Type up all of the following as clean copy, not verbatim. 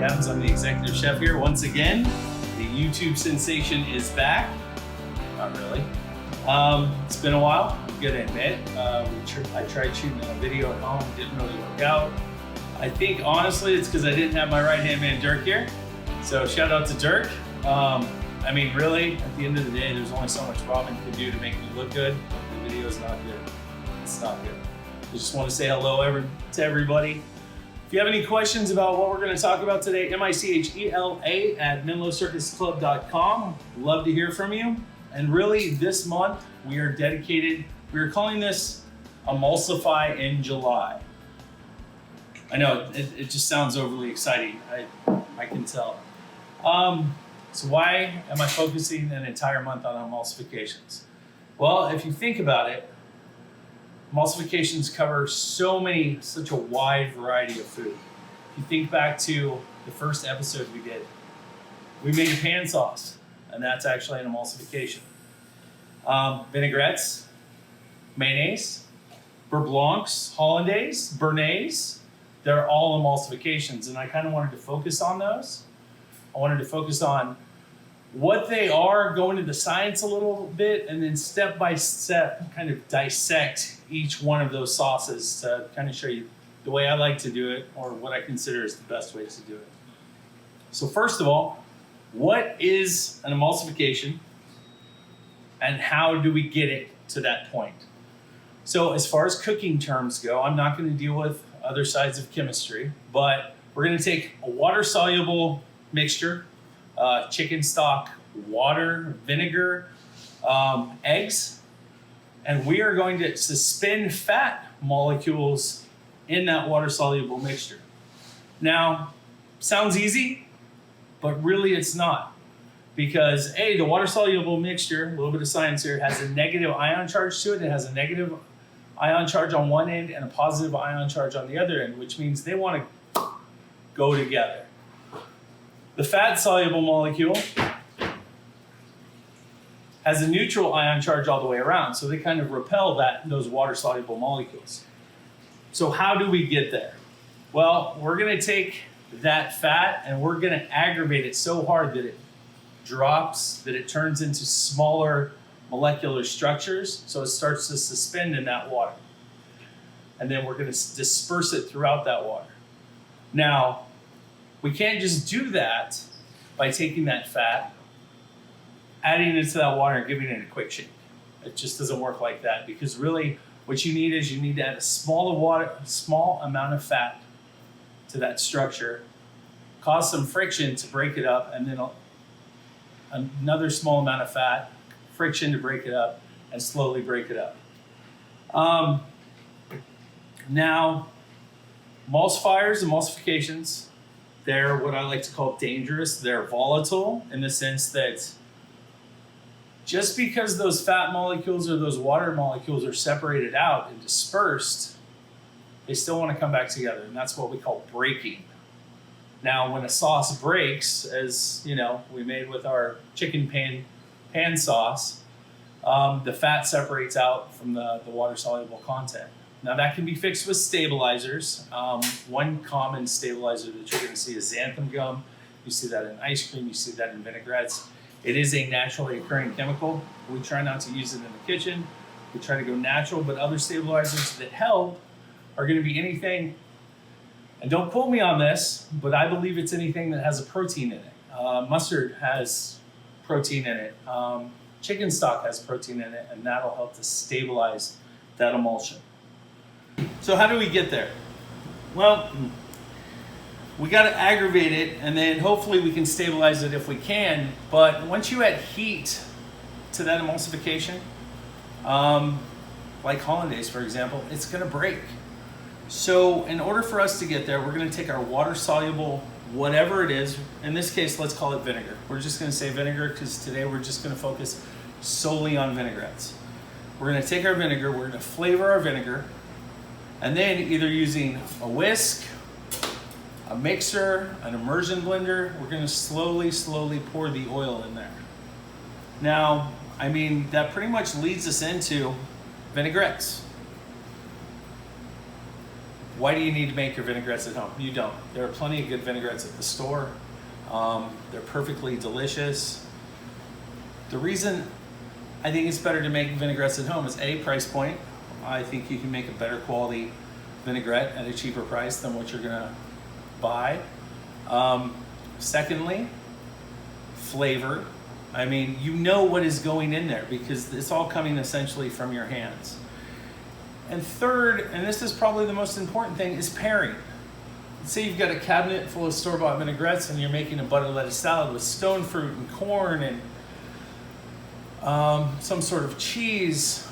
Adams. I'm the executive chef here once again. The YouTube sensation is back. Not really. It's been a while, I'm gonna admit. I tried shooting a video at home, didn't really work out. I think honestly it's because I didn't have my right hand man Dirk here. So shout out to Dirk. I mean really, at the end of the day, there's only so much Robin can do to make me look good. The video is not good. It's not good. I just want to say hello to everybody. If you have any questions about what we're going to talk about today, michela@menlocircusclub.com. Love to hear from you. And really, this month we are dedicated. We are calling this Emulsify in July. I know it just sounds overly exciting. I can tell. So why am I focusing an entire month on emulsifications? Well, if you think about it, emulsifications cover such a wide variety of food. If you think back to the first episode we did, we made a pan sauce, and that's actually an emulsification. Vinaigrettes, mayonnaise, beurre blancs, hollandaise, béarnaise, they're all emulsifications, and I kind of wanted to focus on those. I wanted to focus on what they are, go into the science a little bit, and then step by step kind of dissect each one of those sauces to kind of show you the way I like to do it, or what I consider is the best way to do it. So first of all, what is an emulsification and how do we get it to that point? So as far as cooking terms go, I'm not going to deal with other sides of chemistry, but we're going to take a water-soluble mixture, chicken stock, water, vinegar, eggs, and we are going to suspend fat molecules in that water-soluble mixture. Now, sounds easy, but really it's not. Because the water-soluble mixture, a little bit of science here, has a negative ion charge to it. It has a negative ion charge on one end and a positive ion charge on the other end, which means they want to go together. The fat-soluble molecule has a neutral ion charge all the way around, so they kind of repel those water-soluble molecules. So how do we get there? Well, we're going to take that fat and we're going to aggravate it so hard that it drops, that it turns into smaller molecular structures, so it starts to suspend in that water. And then we're going to disperse it throughout that water. Now, we can't just do that by taking that fat, adding it to that water, and giving it a quick shake. It just doesn't work like that, because really what you need is you need to add a small amount of fat to that structure, cause some friction to break it up, and then another small amount of fat, friction to break it up, and slowly break it up. Now, emulsifications, they're what I like to call dangerous. They're volatile in the sense that just because those fat molecules or those water molecules are separated out and dispersed, they still want to come back together, and that's what we call breaking. Now, when a sauce breaks, as you know, we made with our chicken pan sauce, the fat separates out from the water-soluble content. Now that can be fixed with stabilizers. One common stabilizer that you're going to see is Xanthan Gum. You see that in ice cream, you see that in vinaigrettes. It is a naturally occurring chemical. We try not to use it in the kitchen. We try to go natural, but other stabilizers that help are going to be anything, and don't quote me on this, but I believe it's anything that has a protein in it. Mustard has protein in it. Chicken stock has protein in it, and that'll help to stabilize that emulsion. So how do we get there? Well, we got to aggravate it, and then hopefully we can stabilize it if we can. But once you add heat to that emulsification, like hollandaise, for example, it's going to break. So in order for us to get there, we're going to take our water-soluble, whatever it is. In this case, let's call it vinegar. We're just going to say vinegar because today we're just going to focus solely on vinaigrettes. We're going to take our vinegar, we're going to flavor our vinegar, and then either using a whisk, a mixer, an immersion blender, we're going to slowly pour the oil in there. Now, I mean, that pretty much leads us into vinaigrettes. Why do you need to make your vinaigrettes at home? You don't. There are plenty of good vinaigrettes at the store. They're perfectly delicious. The reason I think it's better to make vinaigrettes at home is A, price point. I think you can make a better quality vinaigrette at a cheaper price than what you're gonna buy. Secondly, flavor. I mean, you know what is going in there because it's all coming essentially from your hands. And third, and this is probably the most important thing, is pairing. Let's say you've got a cabinet full of store-bought vinaigrettes and you're making a butter lettuce salad with stone fruit and corn and some sort of cheese.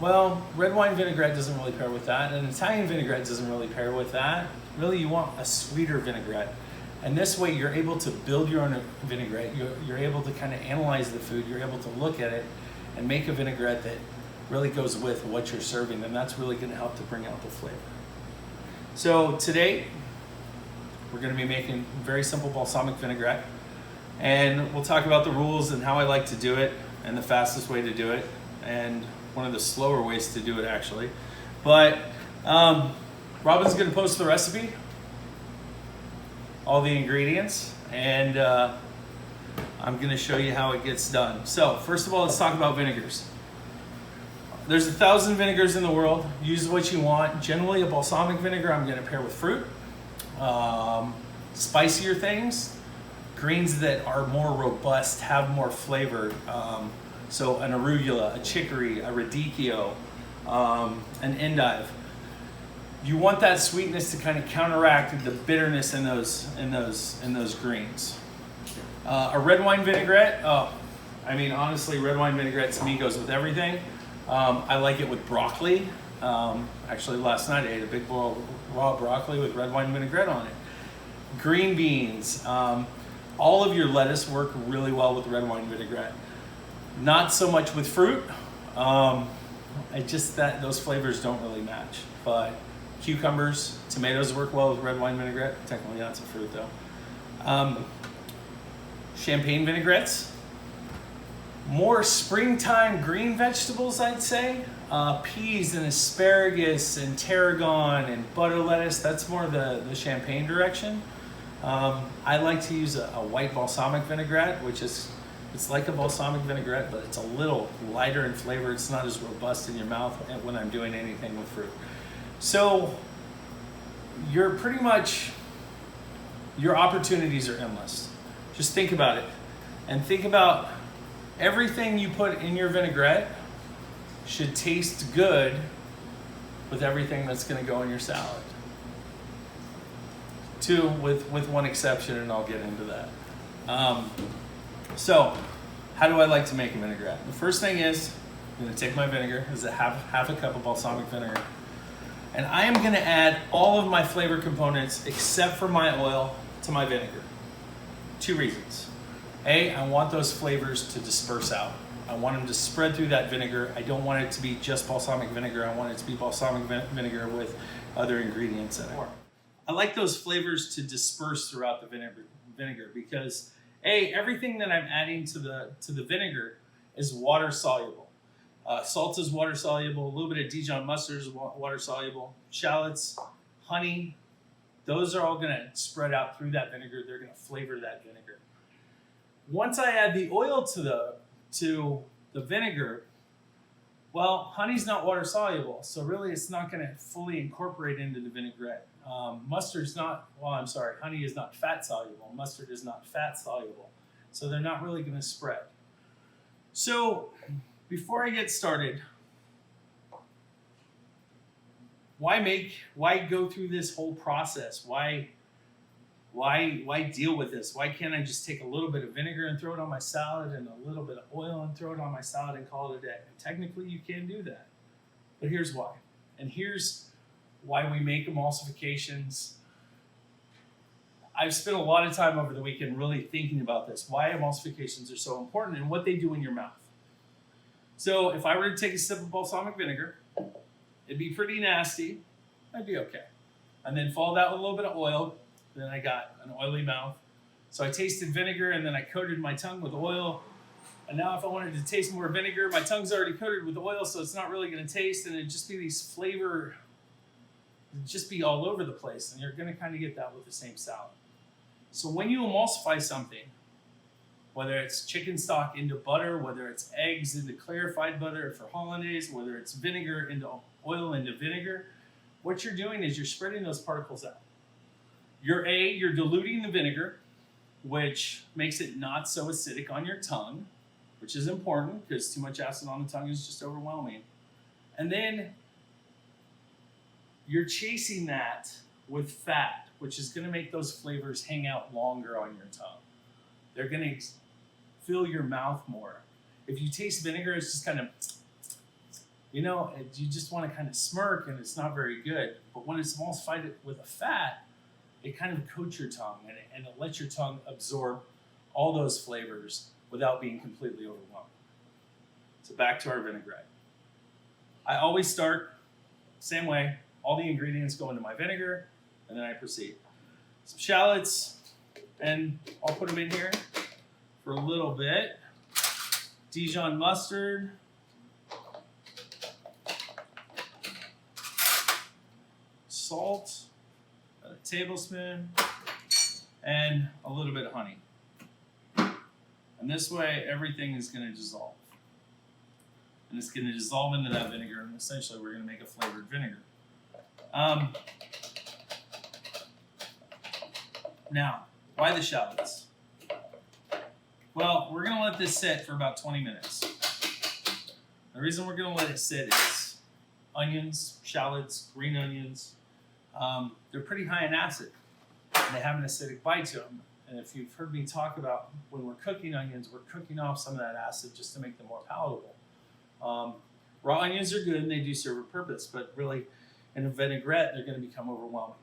Well, red wine vinaigrette doesn't really pair with that, and Italian vinaigrette doesn't really pair with that. Really, you want a sweeter vinaigrette. And this way you're able to build your own vinaigrette. You're able to kind of analyze the food. You're able to look at it and make a vinaigrette that really goes with what you're serving, and that's really going to help to bring out the flavor. So today, we're going to be making very simple balsamic vinaigrette, and we'll talk about the rules and how I like to do it, and the fastest way to do it, and one of the slower ways to do it actually. But Robin's going to post the recipe, all the ingredients, and I'm going to show you how it gets done. So first of all, let's talk about vinegars. There's 1,000 vinegars in the world. Use what you want. Generally, a balsamic vinegar I'm going to pair with fruit, spicier things, greens that are more robust, have more flavor. So an arugula, a chicory, a radicchio, an endive. You want that sweetness to kind of counteract the bitterness in those greens. A red wine vinaigrette. I mean, honestly, red wine vinaigrette to me goes with everything. I like it with broccoli. Actually, last night I ate a big bowl of raw broccoli with red wine vinaigrette on it. Green beans. All of your lettuce work really well with red wine vinaigrette. Not so much with fruit. Those flavors don't really match. But cucumbers, tomatoes work well with red wine vinaigrette. Technically, that's a fruit though. Champagne vinaigrettes. More springtime green vegetables, I'd say. Peas and asparagus and tarragon and butter lettuce. That's more the champagne direction. I like to use a white balsamic vinaigrette, which is, it's like a balsamic vinaigrette, but it's a little lighter in flavor. It's not as robust in your mouth when I'm doing anything with fruit. So you're pretty much, your opportunities are endless. Just think about it, and think about everything you put in your vinaigrette should taste good with everything that's going to go in your salad. With one exception, and I'll get into that. So, how do I like to make a vinaigrette? The first thing is, I'm going to take my vinegar, this is half a cup of balsamic vinegar, and I am going to add all of my flavor components except for my oil to my vinegar. 2 reasons. A, I want those flavors to disperse out. I want them to spread through that vinegar. I don't want it to be just balsamic vinegar. I want it to be balsamic vinegar with other ingredients in it. I like those flavors to disperse throughout the vinegar because A, everything that I'm adding to the vinegar is water soluble. Salt is water soluble. A little bit of Dijon mustard is water soluble. Shallots, honey, those are all going to spread out through that vinegar. They're going to flavor that vinegar. Once I add the oil to the vinegar, well, honey's not water soluble, so really it's not going to fully incorporate into the vinaigrette. Honey is not fat soluble. Mustard is not fat soluble, so they're not really going to spread. So before I get started, why go through this whole process? Why deal with this? Why can't I just take a little bit of vinegar and throw it on my salad and a little bit of oil and throw it on my salad and call it a day? And technically you can do that, but here's why. And here's why we make emulsifications. I've spent a lot of time over the weekend really thinking about this, why emulsifications are so important and what they do in your mouth. So if I were to take a sip of balsamic vinegar, it'd be pretty nasty. I'd be okay. And then follow that with a little bit of oil. Then I got an oily mouth. So I tasted vinegar and then I coated my tongue with oil. And now if I wanted to taste more vinegar, my tongue's already coated with oil, so it's not really going to taste, and it'd just be these flavor just be all over the place, and you're going to kind of get that with the same salad. So when you emulsify something, whether it's chicken stock into butter, whether it's eggs into clarified butter for hollandaise, whether it's vinegar into oil into vinegar, what you're doing is you're spreading those particles out. You're diluting the vinegar, which makes it not so acidic on your tongue, which is important because too much acid on the tongue is just overwhelming. And then you're chasing that with fat, which is going to make those flavors hang out longer on your tongue. They're going to fill your mouth more. If you taste vinegar, it's just kind of, you just want to kind of smirk, and it's not very good. But when it's emulsified with a fat, it kind of coats your tongue, and it lets your tongue absorb all those flavors without being completely overwhelmed. So back to our vinaigrette. I always start same way. All the ingredients go into my vinegar, and then I proceed. Some shallots, and I'll put them in here for a little bit. Dijon mustard. Salt, a tablespoon, and a little bit of honey. And this way, everything is going to dissolve. And it's going to dissolve into that vinegar, and essentially we're going to make a flavored vinegar. Now, why the shallots? Well, we're going to let this sit for about 20 minutes. The reason we're going to let it sit is onions, shallots, green onions, they're pretty high in acid. And they have an acidic bite to them. And if you've heard me talk about when we're cooking onions, we're cooking off some of that acid just to make them more palatable. Raw onions are good and they do serve a purpose, but really in a vinaigrette, they're going to become overwhelming.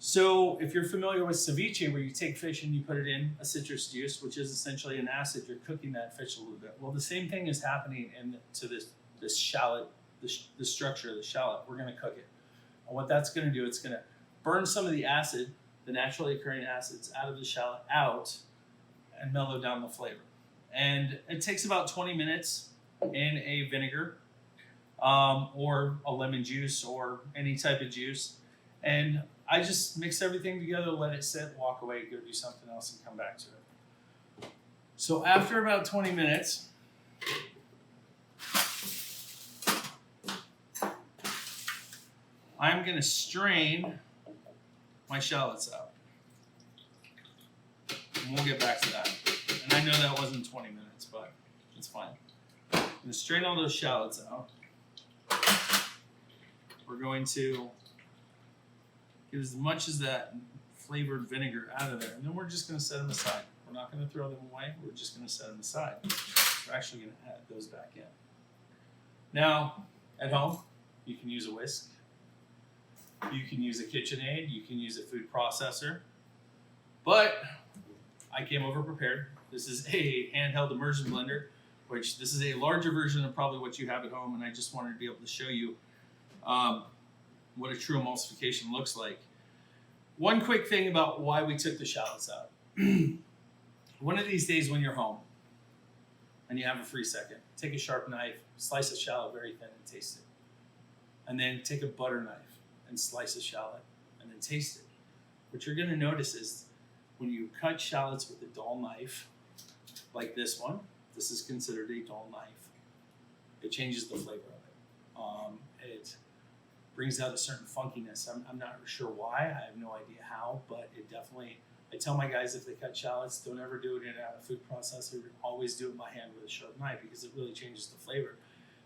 So if you're familiar with ceviche, where you take fish and you put it in a citrus juice, which is essentially an acid, you're cooking that fish a little bit. Well, the same thing is happening to this shallot, the structure of the shallot. We're going to cook it. And what that's going to do, it's going to burn some of the acid, the naturally occurring acids out of the shallot out, and mellow down the flavor. And it takes about 20 minutes in a vinegar or a lemon juice or any type of juice. And I just mix everything together, let it sit, walk away, go do something else, and come back to it. So after about 20 minutes, I'm going to strain my shallots out. And we'll get back to that. And I know that wasn't 20 minutes, but it's fine. I'm going to strain all those shallots out. We're going to get as much as that flavored vinegar out of there. And then we're just going to set them aside. We're not going to throw them away. We're just going to set them aside. We're actually going to add those back in. Now, at home, you can use a whisk. You can use a KitchenAid. You can use a food processor. But I came over prepared. This is a handheld immersion blender, which this is a larger version of probably what you have at home. And I just wanted to be able to show you what a true emulsification looks like. One quick thing about why we took the shallots out. One of these days when you're home and you have a free second, take a sharp knife, slice a shallot very thin and taste it. And then take a butter knife and slice a shallot and then taste it. What you're going to notice is when you cut shallots with a dull knife, like this one, this is considered a dull knife. It changes the flavor of it. It brings out a certain funkiness. I'm not sure why. I have no idea how, but it definitely, I tell my guys if they cut shallots, don't ever do it in a food processor. Always do it by hand with a sharp knife because it really changes the flavor.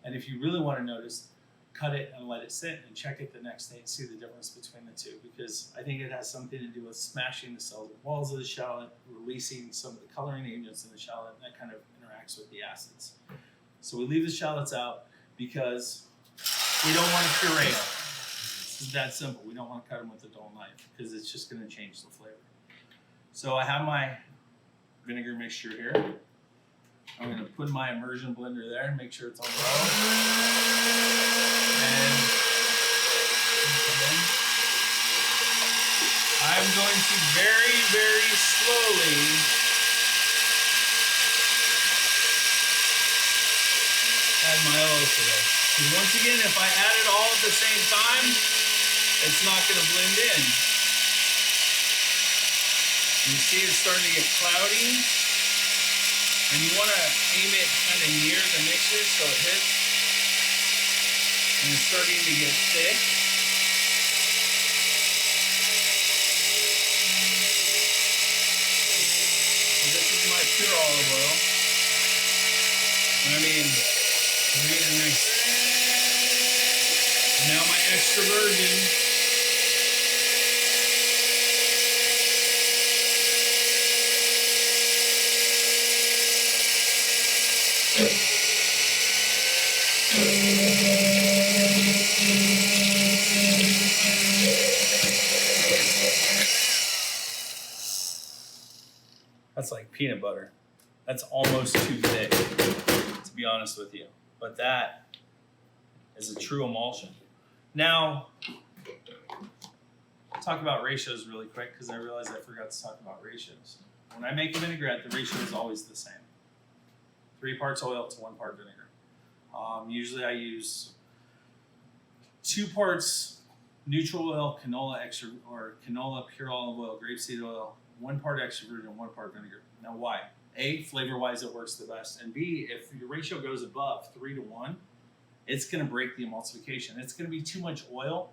And if you really want to notice, cut it and let it sit and check it the next day and see the difference between the two, because I think it has something to do with smashing the cells and walls of the shallot, releasing some of the coloring agents in the shallot, and that kind of interacts with the acids. So we leave the shallots out because we don't want to puree them. It's that simple. We don't want to cut them with a dull knife because it's just going to change the flavor. So I have my vinegar mixture here. I'm going to put my immersion blender there and make sure it's on low. And I'm going to very, very slowly add my oils to this. Because once again, if I add it all at the same time, it's not going to blend in. You see it's starting to get cloudy, and you want to aim it kind of near the mixer so it hits, and it's starting to get thick. So this is my pure olive oil. I mean, we're getting nice. Now my extra virgin. That's like peanut butter. That's almost too thick, to be honest with you. But that is a true emulsion. Now, talk about ratios really quick because I realized I forgot to talk about ratios. When I make a vinaigrette, the ratio is always the same. 3 parts oil to 1 part vinegar. Usually I use 2 parts neutral oil, canola extra, or canola pure olive oil, grapeseed oil, 1 part extra virgin, 1 part vinegar. Now why? A, flavor-wise it works the best, and B, if your ratio goes above 3 to 1, it's going to break the emulsification. It's going to be too much oil.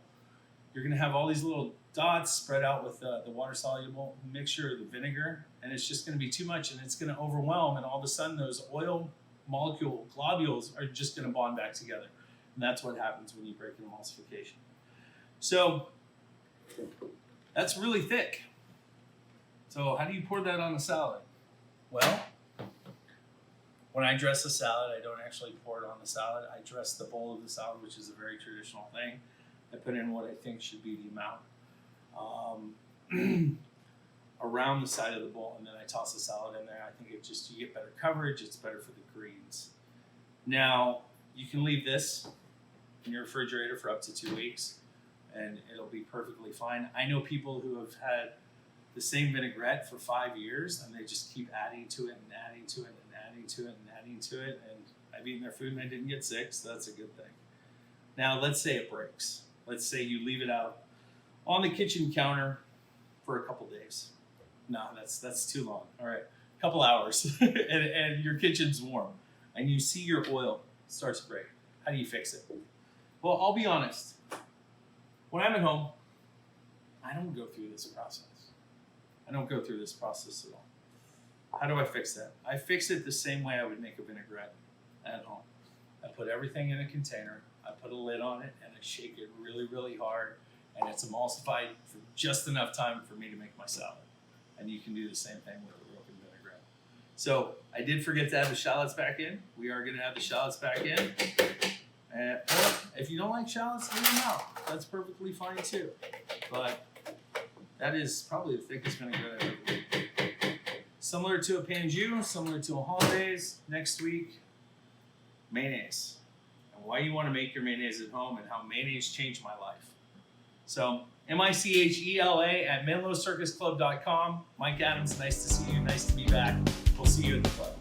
You're going to have all these little dots spread out with the water-soluble mixture of the vinegar, and it's just going to be too much, and it's going to overwhelm, and all of a sudden those oil molecule globules are just going to bond back together. And that's what happens when you break an emulsification. So that's really thick. So how do you pour that on a salad? Well, when I dress a salad, I don't actually pour it on the salad. I dress the bowl of the salad, which is a very traditional thing. I put in what I think should be the amount around the side of the bowl, and then I toss the salad in there. I think you get better coverage. It's better for the greens. Now, you can leave this in your refrigerator for up to 2 weeks, and it'll be perfectly fine. I know people who have had the same vinaigrette for 5 years, and they just keep adding to it and adding to it and adding to it and adding to it, and I've eaten their food and I didn't get sick, so that's a good thing. Now, let's say it breaks. Let's say you leave it out on the kitchen counter for a couple days. No, that's too long. All right, a couple hours, and your kitchen's warm, and you see your oil starts to break. How do you fix it? Well, I'll be honest. When I'm at home, I don't go through this process. I don't go through this process at all. How do I fix that? I fix it the same way I would make a vinaigrette at home. I put everything in a container, I put a lid on it, and I shake it really, really hard, and it's emulsified for just enough time for me to make my salad. And you can do the same thing with a broken vinaigrette. So I did forget to add the shallots back in. We are going to add the shallots back in. Or if you don't like shallots, leave them out. That's perfectly fine too. But that is probably the thickest vinaigrette I've ever made. Similar to a pain jus, similar to a hollandaise. Next week, mayonnaise. And why you want to make your mayonnaise at home and how mayonnaise changed my life. So, MICHELA@menlocircusclub.com. Mike Adams, nice to see you. Nice to be back. We'll see you at the club.